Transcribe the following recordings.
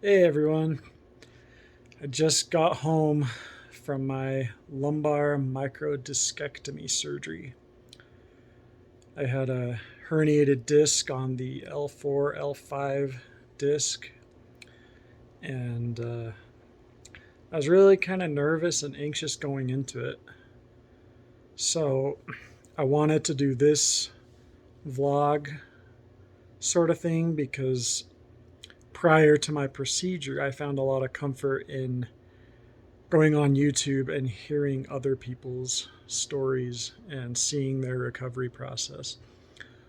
Hey everyone, I just got home from my lumbar microdiscectomy surgery. I had a herniated disc on the L4, L5 disc, and I was really kind of nervous and anxious going into it. So I wanted to do this vlog sort of thing because prior to my procedure, I found a lot of comfort in going on YouTube and hearing other people's stories and seeing their recovery process.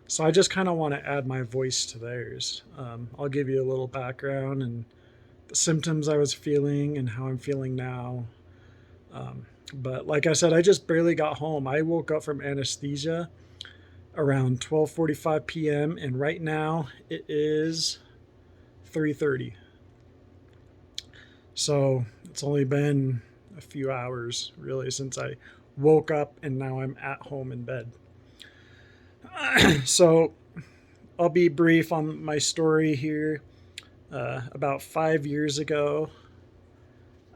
So I just kind of want to add my voice to theirs. I'll give you a little background and the symptoms I was feeling and how I'm feeling now. But like I said, I just barely got home. I woke up from anesthesia around 12:45 p.m. and right now it is 3:30. So it's only been a few hours really since I woke up and now I'm at home in bed. So I'll be brief on my story here. About 5 years ago,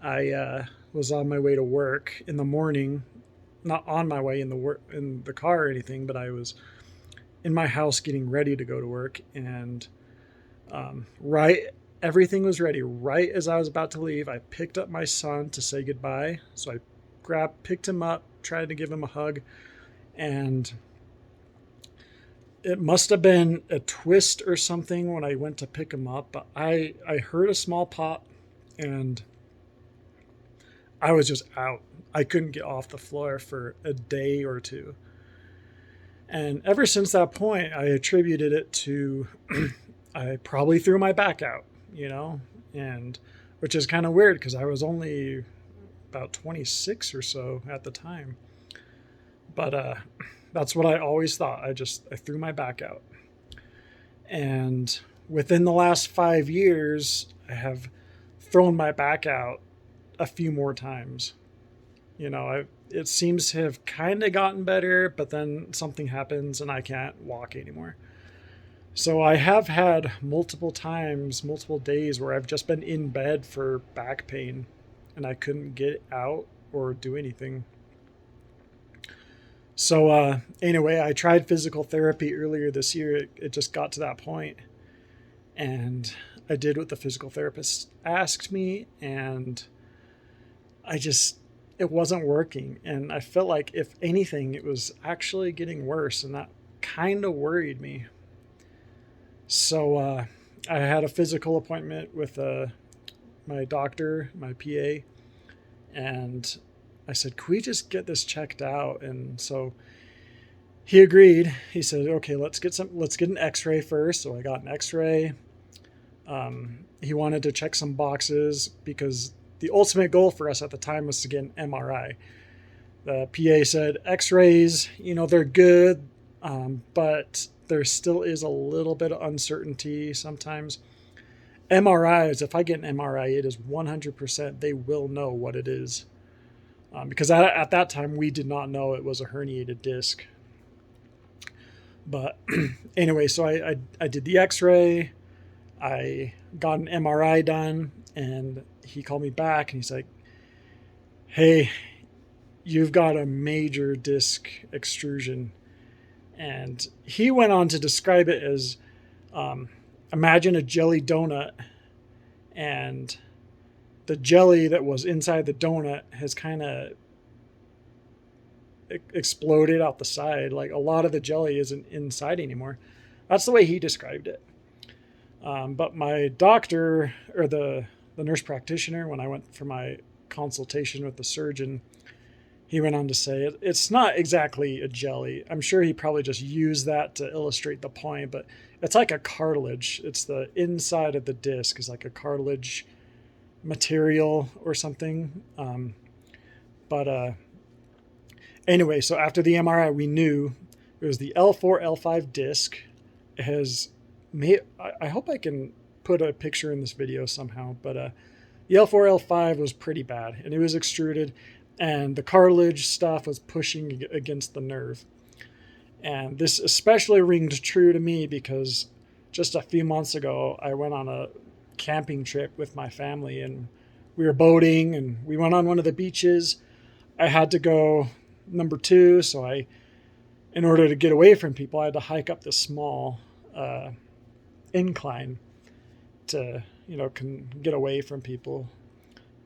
I was on my way to work in the morning. Not on my way in the car or anything, but I was in my house getting ready to go to work, and right everything was ready. Right as I was about to leave, I picked up my son to say goodbye. So I picked him up, tried to give him a hug, and it must have been a twist or something when I went to pick him up. But I heard a small pop, and I was just out. I couldn't get off the floor for a day or two. And ever since that point, I attributed it to I probably threw my back out, you know, and which is kind of weird because I was only about 26 or so at the time. But that's what I always thought. I threw my back out. And within the last 5 years, I have thrown my back out a few more times. It seems to have kind of gotten better, but then something happens and I can't walk anymore. So I have had multiple times, multiple days where I've just been in bed for back pain and I couldn't get out or do anything. So anyway, I tried physical therapy earlier this year. It just got to that point, and I did what the physical therapist asked me, and I just it wasn't working, and I felt like if anything, it was actually getting worse, and that kind of worried me. So I had a physical appointment with my doctor, my PA, and I said, "Can we just get this checked out?" And so he agreed. He said, "Okay, let's get an X-ray first." So I got an X-ray. He wanted to check some boxes because the ultimate goal for us at the time was to get an MRI. The PA said, "X-rays, they're good, but there still is a little bit of uncertainty sometimes." MRIs, if I get an MRI, it is 100%. They will know what it is. Because at that time, we did not know it was a herniated disc. But anyway, so I did the X-ray. I got an MRI done, and he called me back, and he's like, "Hey, you've got a major disc extrusion." And he went on to describe it as imagine a jelly donut, and the jelly that was inside the donut has kind of exploded out the side. Like a lot of the jelly isn't inside anymore. That's the way he described it. But my doctor, or the nurse practitioner, when I went for my consultation with the surgeon, he went on to say it's not exactly a jelly. I'm sure he probably just used that to illustrate the point, but it's like a cartilage. It's the inside of the disc is like a cartilage material or something. But anyway, so after the MRI, we knew it was the L4, L5 disc. It has I hope I can put a picture in this video somehow, but the L4, L5 was pretty bad, and it was extruded, and the cartilage stuff was pushing against the nerve. And this especially rings true to me because just a few months ago, I went on a camping trip with my family, and we were boating, and we went on one of the beaches. I had to go number 2, so in order to get away from people, I had to hike up this small incline to, can get away from people.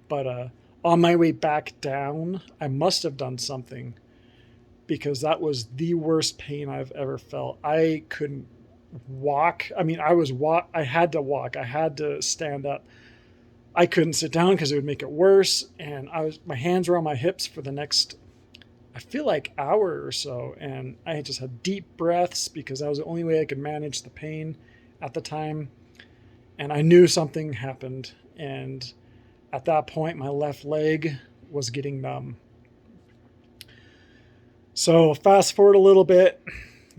But on my way back down, I must have done something, because that was the worst pain I've ever felt. I couldn't walk. I mean, I had to walk. I had to stand up. I couldn't sit down because it would make it worse. And my hands were on my hips for the next, I feel like, hour or so. And I just had deep breaths because that was the only way I could manage the pain at the time. And I knew something happened. And at that point, my left leg was getting numb. So fast forward a little bit,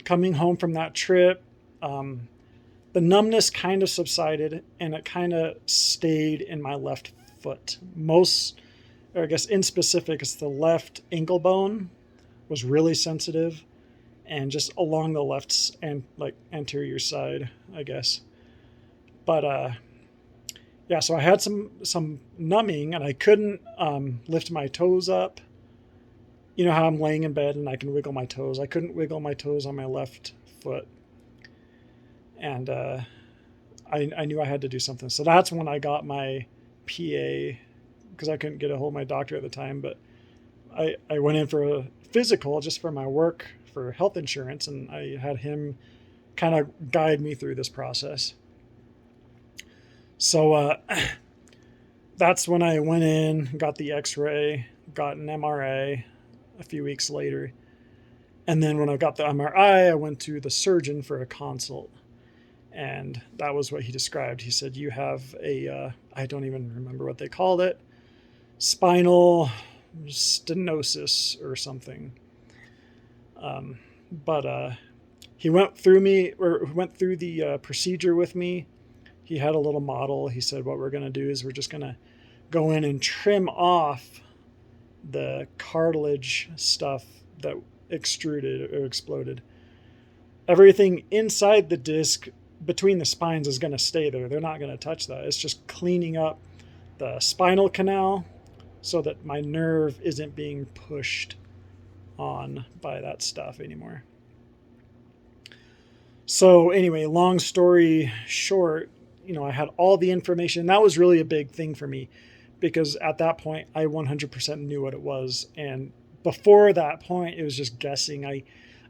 coming home from that trip, the numbness kind of subsided, and it kind of stayed in my left foot. Or I guess in specific, it's the left ankle bone was really sensitive, and just along the left and like anterior side, I guess. But yeah, so I had some numbing, and I couldn't lift my toes up. You know how I'm laying in bed and I can wiggle my toes. I couldn't wiggle my toes on my left foot. And I knew I had to do something. So that's when I got my PA, because I couldn't get a hold of my doctor at the time. But I went in for a physical just for my work for health insurance, and I had him kind of guide me through this process. So that's when I went in, got the x-ray, got an MRI a few weeks later. And then when I got the MRI, I went to the surgeon for a consult. And that was what he described. He said, you have I don't even remember what they called it, spinal stenosis or something. But he went through the procedure with me. He had a little model. He said, what we're going to do is we're just going to go in and trim off the cartilage stuff that extruded or exploded. Everything inside the disc between the spines is going to stay there. They're not going to touch that. It's just cleaning up the spinal canal so that my nerve isn't being pushed on by that stuff anymore. So anyway, long story short, I had all the information. That was really a big thing for me, because at that point I 100% knew what it was. And before that point, it was just guessing.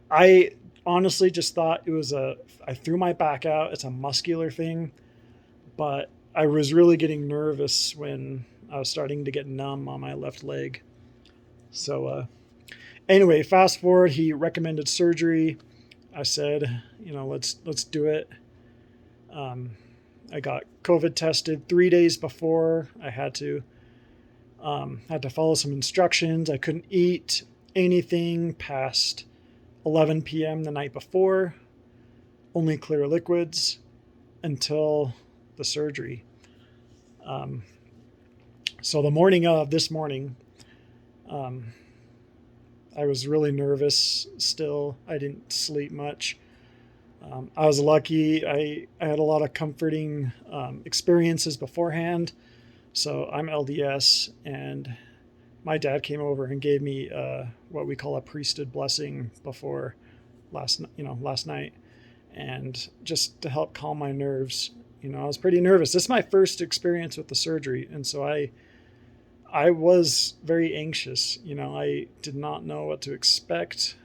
I honestly just thought it was I threw my back out. It's a muscular thing, but I was really getting nervous when I was starting to get numb on my left leg. So anyway, fast forward, he recommended surgery. I said, let's do it. I got COVID tested 3 days before. I had to follow some instructions. I couldn't eat anything past 11 p.m. the night before, only clear liquids until the surgery. So the morning of this morning, I was really nervous still. I didn't sleep much. I was lucky. I had a lot of comforting experiences beforehand. So I'm LDS, and my dad came over and gave me what we call a priesthood blessing before last night, and just to help calm my nerves. I was pretty nervous. This is my first experience with the surgery, and so I was very anxious. I did not know what to expect.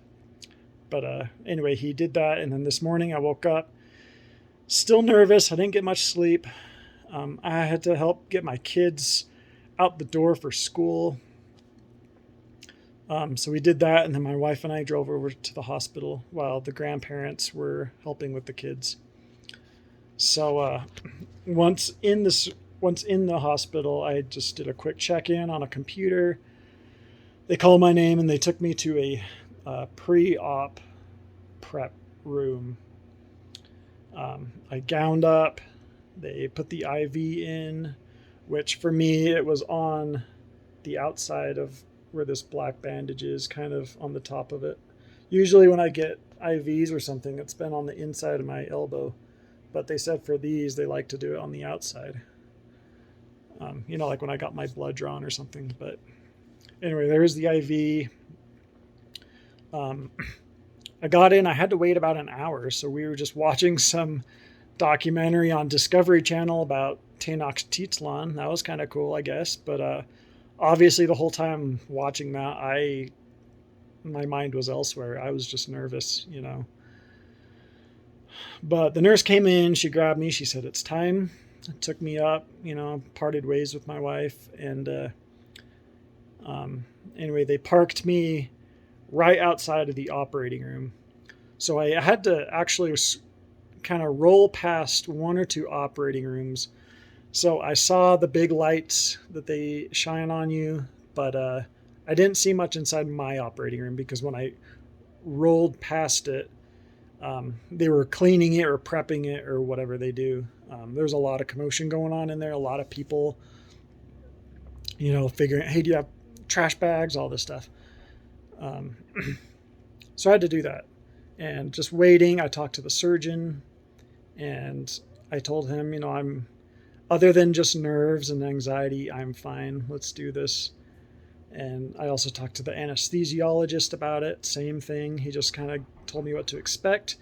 But anyway, he did that, and then this morning I woke up still nervous. I didn't get much sleep. I had to help get my kids out the door for school. So we did that, and then my wife and I drove over to the hospital while the grandparents were helping with the kids. So once in the hospital, I just did a quick check-in on a computer. They called my name, and they took me to a pre-op prep room. I gowned up. They put the IV in, which for me, it was on the outside of where this black bandage is, kind of on the top of it. Usually when I get IVs or something, it's been on the inside of my elbow, but they said for these, they like to do it on the outside. Like when I got my blood drawn or something. But anyway, there's the IV. I got in, I had to wait about an hour. So we were just watching some documentary on Discovery Channel about Tenochtitlan. That was kind of cool, I guess. But obviously the whole time watching that, my mind was elsewhere. I was just nervous. But the nurse came in, she grabbed me, she said, "It's time." Took me up, parted ways with my wife. And anyway, they parked me right outside of the operating room. So I had to actually kind of roll past one or two operating rooms. So I saw the big lights that they shine on you, but I didn't see much inside my operating room because when I rolled past it, they were cleaning it or prepping it or whatever they do. There's a lot of commotion going on in there, a lot of people, figuring, hey, do you have trash bags, all this stuff. So I had to do that. And just waiting, I talked to the surgeon and I told him, I'm, other than just nerves and anxiety, I'm fine. Let's do this. And I also talked to the anesthesiologist about it. Same thing. He just kind of told me what to expect.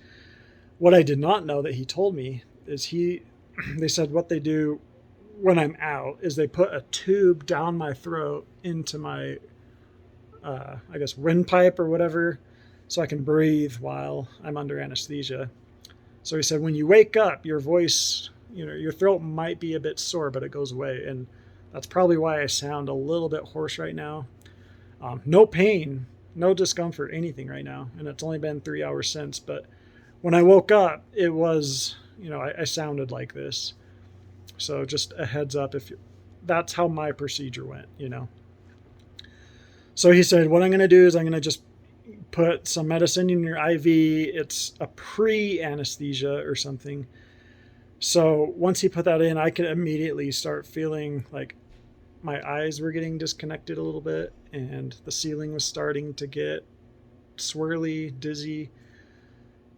What I did not know that he told me is they said what they do when I'm out is they put a tube down my throat into my, I guess, windpipe or whatever, so I can breathe while I'm under anesthesia. So he said, when you wake up, your voice, your throat might be a bit sore, but it goes away. And that's probably why I sound a little bit hoarse right now. No pain, no discomfort, anything right now. And it's only been 3 hours since. But when I woke up, it was, I sounded like this. So just a heads up, that's how my procedure went, So he said, what I'm going to do is I'm going to just put some medicine in your IV. It's a pre-anesthesia or something. So once he put that in, I could immediately start feeling like my eyes were getting disconnected a little bit and the ceiling was starting to get swirly, dizzy.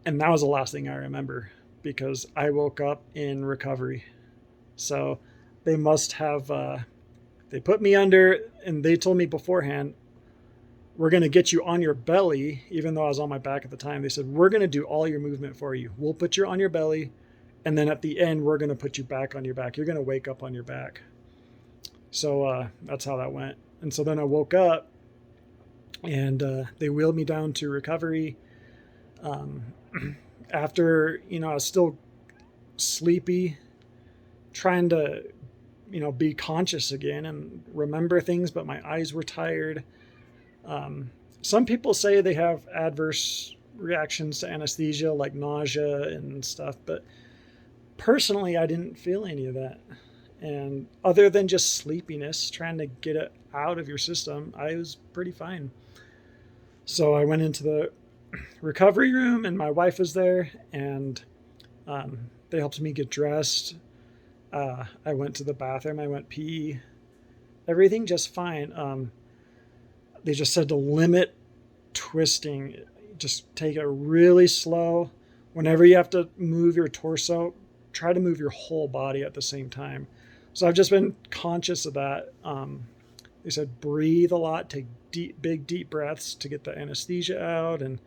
And that was the last thing I remember because I woke up in recovery. So they must have, they put me under and they told me beforehand, we're going to get you on your belly, even though I was on my back at the time. They said, we're going to do all your movement for you. We'll put you on your belly. And then at the end, we're going to put you back on your back. You're going to wake up on your back. So that's how that went. And so then I woke up and they wheeled me down to recovery. After, I was still sleepy, trying to, be conscious again and remember things, but my eyes were tired. Some people say they have adverse reactions to anesthesia, like nausea and stuff, but personally, I didn't feel any of that. And other than just sleepiness, trying to get it out of your system, I was pretty fine. So I went into the recovery room and my wife was there and they helped me get dressed. I went to the bathroom, I went pee, everything just fine. They just said to limit twisting, just take it really slow. Whenever you have to move your torso, try to move your whole body at the same time. So I've just been conscious of that. They said breathe a lot, take big deep breaths to get the anesthesia out, and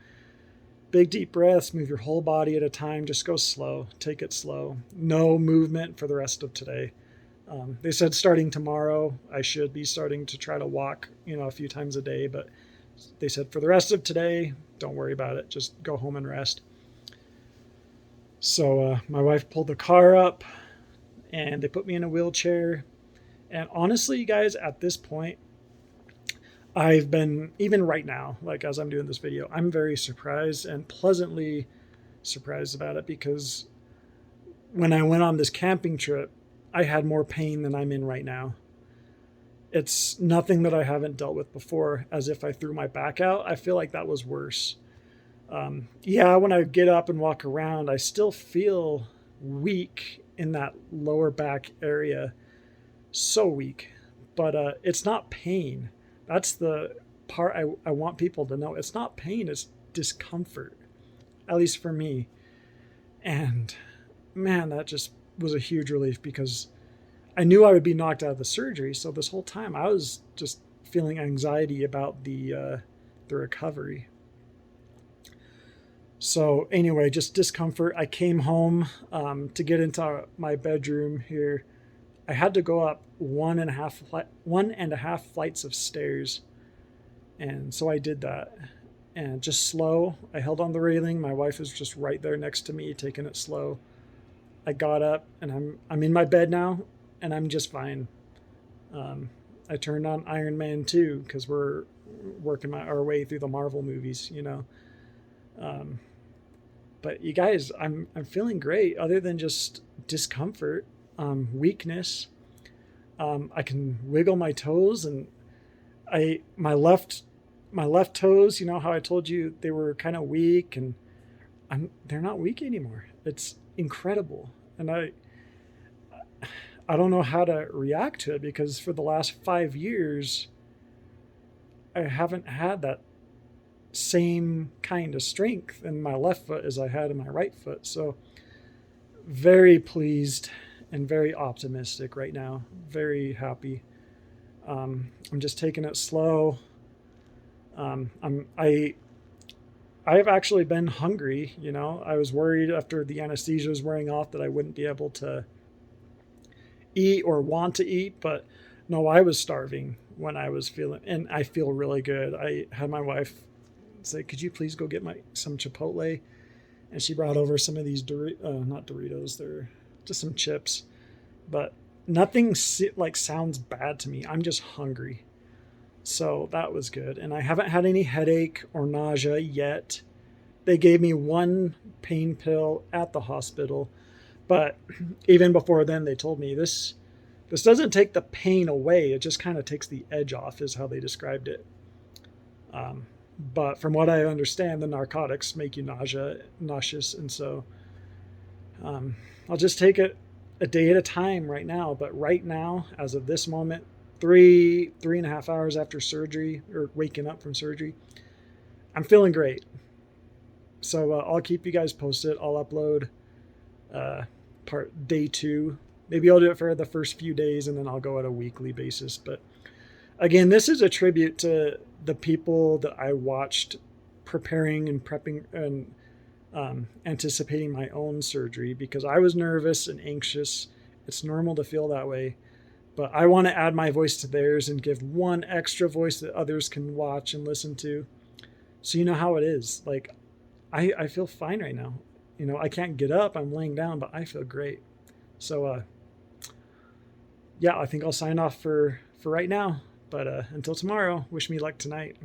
big deep breaths, move your whole body at a time, just go slow, take it slow. No movement for the rest of today. They said starting tomorrow, I should be starting to try to walk, a few times a day, but they said for the rest of today, don't worry about it. Just go home and rest. So my wife pulled the car up and they put me in a wheelchair. And honestly, you guys, at this point, I've been, even right now, like as I'm doing this video, I'm very surprised and pleasantly surprised about it because when I went on this camping trip, I had more pain than I'm in right now. It's nothing that I haven't dealt with before, as if I threw my back out. I feel like that was worse. When I get up and walk around, I still feel weak in that lower back area. So weak. But it's not pain. That's the part I want people to know. It's not pain, it's discomfort, at least for me. And man, that just was a huge relief because I knew I would be knocked out of the surgery. So this whole time I was just feeling anxiety about the recovery. So anyway, just discomfort. I came home to get into my bedroom here. I had to go up one and a half flights of stairs, and so I did that. And just slow. I held on the railing. My wife was just right there next to me, taking it slow. I got up, and I'm in my bed now, and I'm just fine. I turned on Iron Man 2 because we're working our way through the Marvel movies, you know. Um, but you guys, I'm feeling great. Other than just discomfort, weakness, I can wiggle my toes, and I my left toes. You know how I told you they were kind of weak, and they're not weak anymore. It's incredible, and I don't know how to react to it because for the last 5 years I haven't had that same kind of strength in my left foot as I had in my right foot. So very pleased and very optimistic right now. Very happy. I'm just taking it slow. Um, I'm I I've actually been hungry. You know, I was worried after the anesthesia was wearing off that I wouldn't be able to eat or want to eat, but no, I was starving when I was feeling, and I feel really good. I had my wife say, "Could you please go get my some Chipotle?" And she brought over some of these not Doritos, they're just some chips, but nothing like sounds bad to me. I'm just hungry. So that was good. And I haven't had any headache or nausea yet. They gave me one pain pill at the hospital, but even before then, they told me this doesn't take the pain away. It just kind of takes the edge off, is how they described it. Um, but from what I understand, the narcotics make you nauseous, and so I'll just take it a day at a time right now. But right now, as of this moment, three and a half hours after surgery or waking up from surgery, I'm feeling great. So I'll keep you guys posted. I'll upload part day 2. Maybe I'll do it for the first few days and then I'll go at a weekly basis. But again, this is a tribute to the people that I watched preparing and prepping and anticipating my own surgery because I was nervous and anxious. It's normal to feel that way. But I want to add my voice to theirs and give one extra voice that others can watch and listen to. So you know how it is. Like, I feel fine right now. You know, I can't get up. I'm laying down, but I feel great. So, yeah, I think I'll sign off for right now. But until tomorrow, wish me luck tonight.